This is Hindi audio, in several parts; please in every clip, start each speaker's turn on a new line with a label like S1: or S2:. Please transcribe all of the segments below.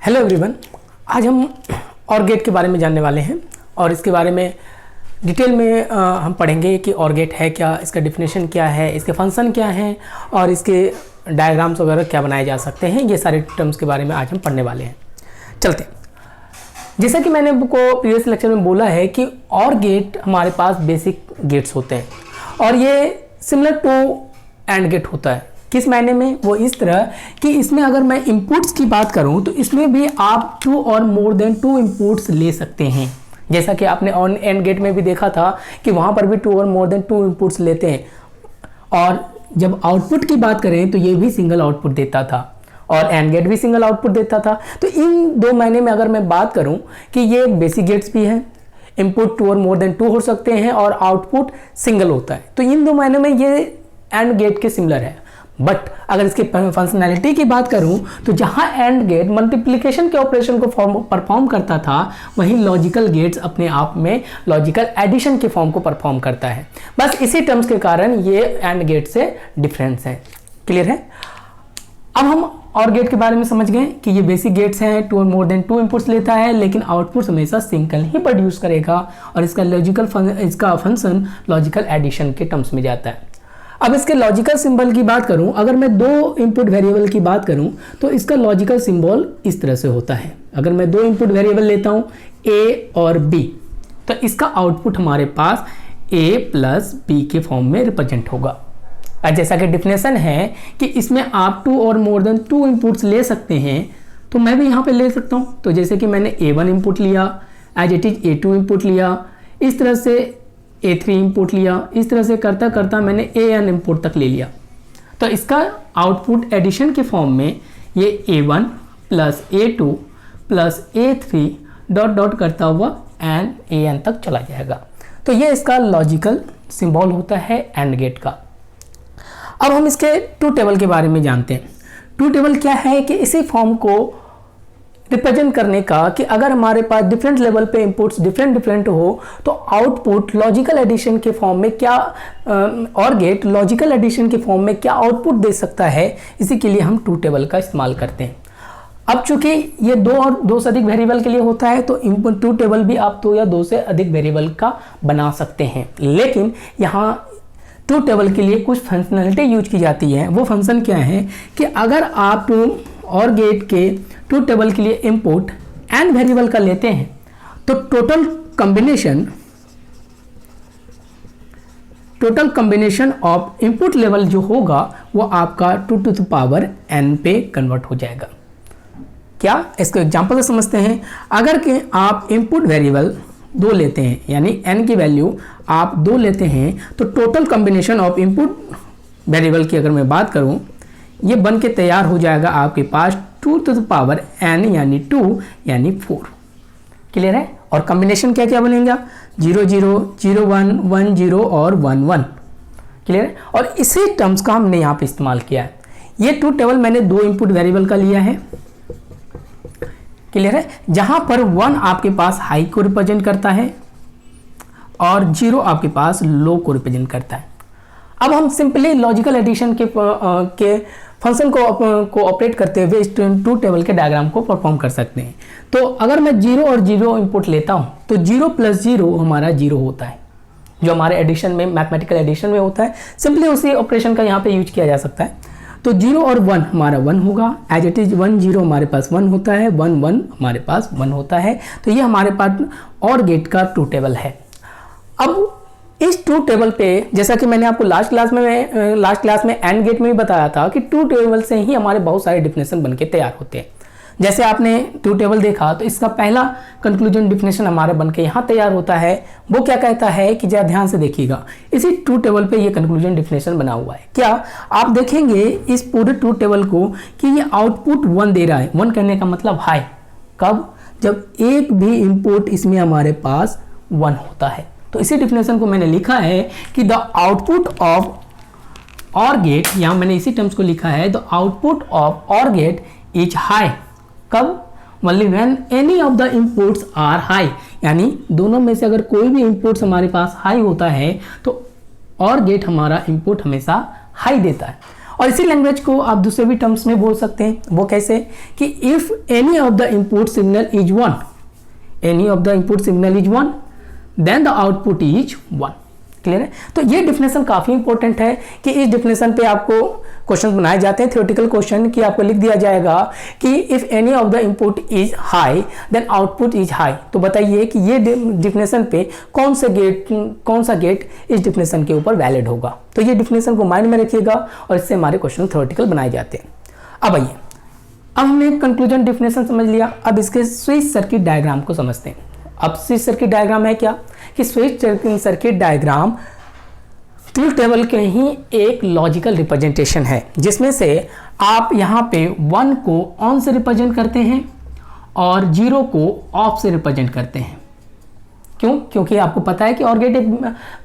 S1: हेलो एवरीवन, आज हम और गेट के बारे में जानने वाले हैं और इसके बारे में डिटेल में हम पढ़ेंगे कि और गेट है क्या, इसका डिफिनेशन क्या है, इसके फंक्शन क्या हैं और इसके डायग्राम्स वगैरह क्या बनाए जा सकते हैं। ये सारे टर्म्स के बारे में आज हम पढ़ने वाले हैं। चलते, जैसा कि मैंने को प्रीवियस लेक्चर में बोला है कि और गेट हमारे पास बेसिक गेट्स होते हैं और ये सिमिलर टू एंड गेट होता है। किस मायने में? वो इस तरह कि इसमें अगर मैं इनपुट्स की बात करूं तो इसमें भी आप 2 और मोर देन 2 इनपुट्स ले सकते हैं। जैसा कि आपने ऑन एंड गेट में भी देखा था कि वहां पर भी 2 और मोर देन 2 इनपुट्स लेते हैं। और जब आउटपुट की बात करें तो ये भी सिंगल आउटपुट देता था और एंड गेट भी सिंगल आउटपुट देता था। तो इन दो मायने में अगर मैं बात करूं कि ये बेसिक गेट्स भी हैं, इनपुट 2 और मोर देन 2 हो सकते हैं और आउटपुट सिंगल होता है, तो इन दो मायने में ये एंड गेट के सिमिलर है। बट अगर इसकी फंक्शनैलिटी की बात करूं तो जहां एंड गेट मल्टीप्लिकेशन के ऑपरेशन को परफॉर्म करता था, वहीं लॉजिकल गेट्स अपने आप में लॉजिकल एडिशन के फॉर्म को परफॉर्म करता है। बस इसी टर्म्स के कारण ये एंड गेट से डिफरेंस है। क्लियर है? अब हम और गेट के बारे में समझ गए कि ये बेसिक गेट्स हैं, 2 और मोर देन 2 इनपुट्स लेता है, लेकिन आउटपुट हमेशा सिंगल ही प्रोड्यूस करेगा और इसका फंक्शन लॉजिकल एडिशन के टर्म्स में जाता है। अब इसके लॉजिकल सिंबल की बात करूं, अगर मैं 2 इनपुट वेरिएबल की बात करूं तो इसका लॉजिकल सिंबल इस तरह से होता है। अगर मैं 2 इनपुट वेरिएबल लेता हूं ए और बी, तो इसका आउटपुट हमारे पास ए प्लस बी के फॉर्म में रिप्रेजेंट होगा। जैसा कि डिफिनेशन है कि इसमें आप 2 और मोर देन 2 इनपुट्स ले सकते हैं, तो मैं भी यहाँ पे ले सकता हूँ। तो जैसे कि मैंने A1 इनपुट लिया, as it is A2 input लिया, इस तरह से A3 इनपुट लिया, इस तरह से करता करता मैंने AN इनपुट तक ले लिया। तो इसका आउटपुट एडिशन के फॉर्म में ये A1 plus A2 plus A3 dot dot करता हुआ AN तक चला जाएगा। तो ये इसका लॉजिकल सिंबल होता है एंड गेट का। अब हम इसके ट्रूथ टेबल के बारे में जानते हैं। ट्रूथ टेबल क्या है कि इसी फॉर्म को रिप्रेजेंट करने का कि अगर हमारे पास डिफरेंट लेवल पे इनपुट्स डिफरेंट हो तो आउटपुट लॉजिकल एडिशन के फॉर्म में क्या और गेट लॉजिकल एडिशन के फॉर्म में क्या आउटपुट दे सकता है, इसी के लिए हम ट्रूथ टेबल का इस्तेमाल करते हैं। अब चूंकि ये 2 और 2 से अधिक वेरिएबल के लिए होता है, तो इनपुट ट्रूथ टेबल भी आप 2 या 2 से अधिक वेरिएबल का बना सकते हैं, लेकिन यहाँ ट्रूथ टेबल के लिए कुछ फंक्शनैलिटी यूज की जाती है। वो फंक्शन क्या है कि अगर आप और गेट के ट्रूथ टेबल के लिए इनपुट एंड वेरिएबल का लेते हैं तो total combination of input level जो होगा वो आपका 2 टू द पावर n पे कन्वर्ट हो जाएगा। क्या? इसको एग्जांपल से समझते हैं। अगर कि आप इनपुट वेरिएबल 2 लेते हैं, यानी n की वैल्यू आप 2 लेते हैं, तो total combination of input variable की अगर मैं बात करूं, ये बन के तैयार हो जाएगा आपके पास 2 टू द पावर n यानी 2 यानी 4। क्लियर है? और कॉम्बिनेशन क्या क्या बनेगा? 0 0 0 1 1 0 और 1 1। क्लियर है? और इसी टर्म्स का हमने यहाँ पे इस्तेमाल किया है। ये ट्रूथ टेबल मैंने 2 इनपुट वेरिएबल का लिया है। क्लियर है? जहां पर 1 आपके पास हाई को रिप्रेजेंट करता है और 0 आपके पास लो को रिप्रेजेंट करता है। अब हम सिंपली लॉजिकल एडिशन के फंक्शन को ऑपरेट करते हुए इस ट्रूथ टेबल के डायग्राम को परफॉर्म कर सकते हैं। तो अगर मैं 0 और 0 इनपुट लेता हूं तो 0 प्लस 0 हमारा 0 होता है, जो हमारे एडिशन में मैथमेटिकल एडिशन में होता है। सिंपली उसी ऑपरेशन का यहाँ पे यूज किया जा सकता है। तो 0 और 1 हमारा 1 होगा, एज इट इज 1 0 हमारे पास 1 होता है, 1 1 हमारे पास 1 होता है। तो ये हमारे पास और गेट का ट्रूथ टेबल है। अब इस ट्रूथ टेबल पे, जैसा कि मैंने आपको लास्ट क्लास में एंड गेट में भी बताया था कि ट्रूथ टेबल से ही हमारे बहुत सारे डिफिनेशन बनके तैयार होते हैं। जैसे आपने ट्रूथ टेबल देखा तो इसका पहला कंक्लूजन डिफिनेशन हमारा बनके यहाँ तैयार होता है। वो क्या कहता है कि जरा ध्यान से देखिएगा, इसी ट्रूथ टेबल पे ये कंक्लूजन डिफिनेशन बना हुआ है। क्या आप देखेंगे इस पूरे ट्रूथ टेबल को कि ये आउटपुट 1 दे रहा है। 1 कहने का मतलब हाई। कब? जब एक भी इनपुट इसमें हमारे पास 1 होता है। तो इसी डिफिनेशन को मैंने लिखा है कि the output of or gate, यहाँ मैंने इसी टर्म्स को लिखा है, the output of or gate is high. कब? Only when any of the inputs are high, यानी दोनों में से अगर कोई भी इनपुट्स हमारे पास हाई होता है तो और गेट हमारा इनपुट हमेशा हाई देता है। और इसी लैंग्वेज को आप दूसरे भी टर्म्स में बोल सकते हैं। वो कैसे कि if any of the input signal is 1, any of the input signal is 1 then the output is 1। Clear है? तो ये डिफिनेशन काफ़ी इंपॉर्टेंट है कि इस डिफिनेशन पे आपको क्वेश्चन बनाए जाते हैं, थ्योरेटिकल क्वेश्चन, कि आपको लिख दिया जाएगा कि if any of the input is high then output is high. तो बताइए कि ये डिफिनेशन पे कौन सा गेट इस डिफिनेशन के ऊपर वैलिड होगा। तो ये डिफिनेशन को माइंड में रखिएगा और इससे हमारे क्वेश्चन थ्योरेटिकल बनाए जाते हैं। अब आइए, अब हमने कंक्लूजन डिफिनेशन समझ लिया, अब इसके स्विच सर्किट डायग्राम को समझते हैं। अब स्विच सर्किट डायग्राम है क्या कि switch circuit diagram truth table के ही एक लॉजिकल रिप्रेजेंटेशन है, जिसमें से आप यहाँ पे 1 को ऑन से रिप्रेजेंट करते हैं और 0 को ऑफ से रिप्रेजेंट करते हैं। क्यों? क्योंकि आपको पता है कि OR गेट एक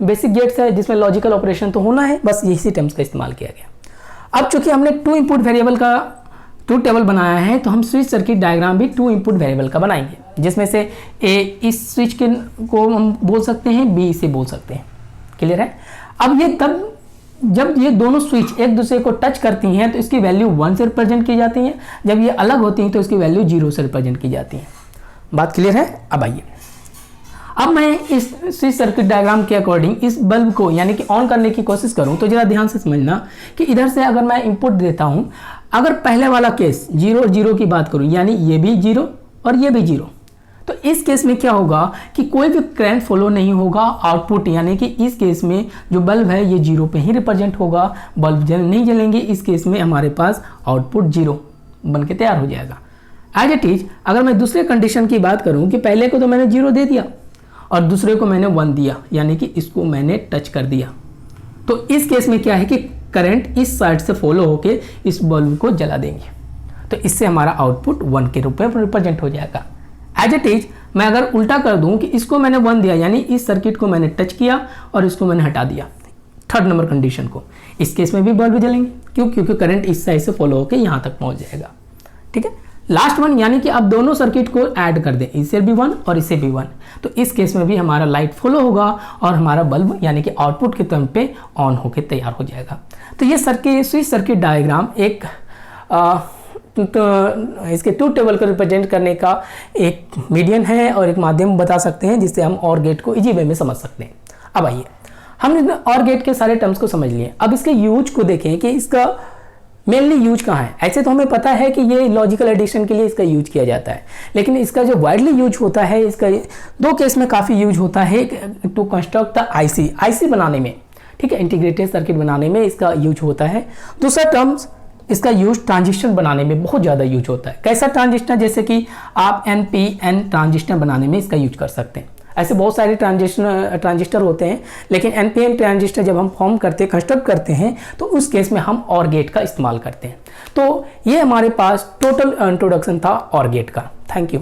S1: बेसिक गेट्स है जिसमें लॉजिकल ऑपरेशन तो होना है, बस इसी टर्म्स का इस्तेमाल किया गया। अब चूंकि हमने 2 इनपुट वेरिएबल का ट्रूथ टेबल बनाया है, तो हम स्विच सर्किट डायग्राम भी 2 इनपुट वेरिएबल का बनाएंगे, जिसमें से ए इस स्विच के को हम बोल सकते हैं, बी इसे बोल सकते हैं। क्लियर है? अब ये तब जब ये दोनों स्विच एक दूसरे को टच करती हैं तो इसकी वैल्यू 1 से रिप्रेजेंट की जाती है, जब ये अलग होती हैं तो इसकी वैल्यू 0 से रिप्रेजेंट की जाती है। बात क्लियर है? अब आइए, अब मैं इस स्विच सर्किट डायग्राम के अकॉर्डिंग इस बल्ब को यानी कि ऑन करने की कोशिश करूं तो जरा ध्यान से समझना कि इधर से अगर मैं इनपुट देता हूं, अगर पहले वाला केस 0 और 0 की बात करूं, यानी ये भी 0 और ये भी 0, तो इस केस में क्या होगा कि कोई भी करंट फॉलो नहीं होगा। आउटपुट यानी कि इस केस में जो बल्ब है ये 0 पे ही रिप्रेजेंट होगा, बल्ब नहीं जलेंगे। इस केस में हमारे पास आउटपुट 0 बन के तैयार हो जाएगा। एज इट इज अगर मैं दूसरे कंडीशन की बात करूं कि पहले को तो मैंने 0 दे दिया और दूसरे को मैंने 1 दिया, यानी कि इसको मैंने टच कर दिया, तो इस केस में क्या है कि करंट इस साइड से फॉलो होके इस बल्ब को जला देंगे, तो इससे हमारा आउटपुट 1 के रूप में रिप्रेजेंट हो जाएगा। एज इट इज मैं अगर उल्टा कर दूं कि इसको मैंने 1 दिया, यानी इस सर्किट को मैंने टच किया और इसको मैंने हटा दिया, थर्ड नंबर कंडीशन को, इस केस में भी बल्ब जलेंगे। क्यों? क्योंकि करंट इस साइड से फॉलो होकर यहाँ तक पहुँच जाएगा। ठीक है? लास्ट वन, यानी कि आप दोनों सर्किट को ऐड कर दें, इसे भी 1 और इसे भी 1, तो इस केस में भी हमारा लाइट फॉलो होगा और हमारा बल्ब यानी कि आउटपुट के टर्म पे ऑन होकर तैयार हो जाएगा। तो ये स्विच सर्किट डायग्राम एक तो इसके ट्रूथ टेबल को रिप्रेजेंट करने का एक मीडियम है और एक माध्यम बता सकते हैं जिससे हम OR गेट को इजी वे में समझ सकते हैं। अब आइए, हमने OR गेट के सारे टर्म्स को समझ लिए, अब इसके यूज को देखें कि इसका मेनली यूज कहाँ है। ऐसे तो हमें पता है कि ये लॉजिकल एडिशन के लिए इसका यूज किया जाता है, लेकिन इसका जो वाइडली यूज होता है, इसका 2 केस में काफ़ी यूज होता है। टू कंस्ट्रक्ट द आईसी बनाने में, ठीक है, इंटीग्रेटेड सर्किट बनाने में इसका यूज होता है। दूसरा टर्म्स, इसका यूज ट्रांजिस्टर बनाने में बहुत ज़्यादा यूज होता है। कैसा ट्रांजिस्टर? जैसे कि आप NPN ट्रांजिस्टर बनाने में इसका यूज कर सकते हैं। ऐसे बहुत सारे ट्रांजिस्टर होते हैं, लेकिन NPN ट्रांजिस्टर जब हम फॉर्म करते कंस्ट्रक्ट करते हैं तो उस केस में हम OR गेट का इस्तेमाल करते हैं। तो ये हमारे पास टोटल इंट्रोडक्शन था OR गेट का। Thank you.